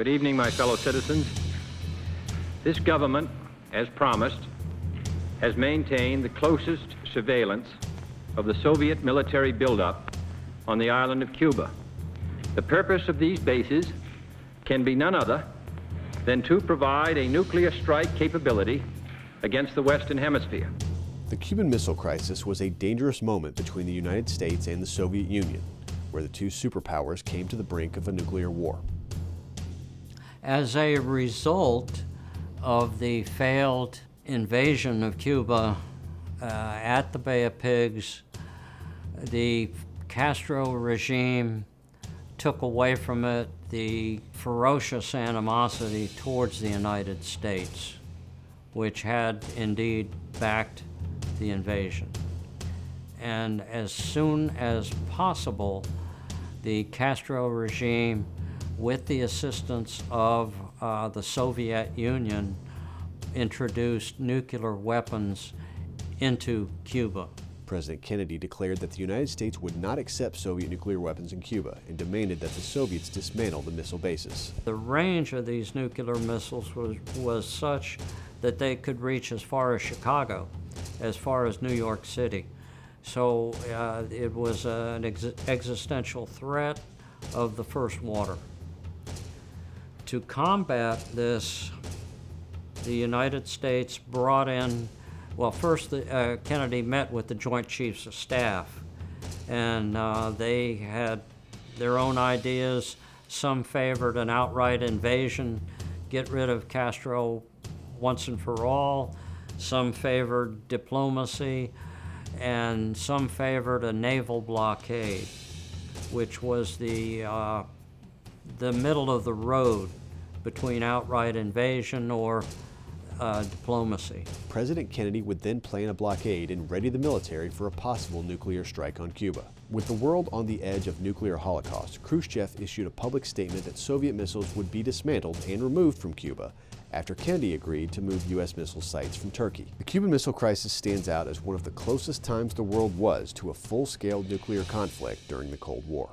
Good evening, my fellow citizens. This government, as promised, has maintained the closest surveillance of the Soviet military buildup on the island of Cuba. The purpose of these bases can be none other than to provide a nuclear strike capability against the Western Hemisphere. The Cuban Missile Crisis was a dangerous moment between the United States and the Soviet Union, where the two superpowers came to the brink of a nuclear war. As a result of the failed invasion of Cuba at the Bay of Pigs, the Castro regime took away from it the ferocious animosity towards the United States, which had indeed backed the invasion. And as soon as possible, the Castro regime, with the assistance of the Soviet Union, introduced nuclear weapons into Cuba. President Kennedy declared that the United States would not accept Soviet nuclear weapons in Cuba and demanded that the Soviets dismantle the missile bases. The range of these nuclear missiles was such that they could reach as far as Chicago, as far as New York City. So it was an existential threat of the first water. To combat this, the United States brought in, well, first Kennedy met with the Joint Chiefs of Staff, and they had their own ideas. Some favored an outright invasion, get rid of Castro once and for all. Some favored diplomacy, and some favored a naval blockade, which was the middle of the road between outright invasion or diplomacy. President Kennedy would then plan a blockade and ready the military for a possible nuclear strike on Cuba. With the world on the edge of nuclear holocaust, Khrushchev issued a public statement that Soviet missiles would be dismantled and removed from Cuba after Kennedy agreed to move U.S. missile sites from Turkey. The Cuban Missile Crisis stands out as one of the closest times the world was to a full-scale nuclear conflict during the Cold War.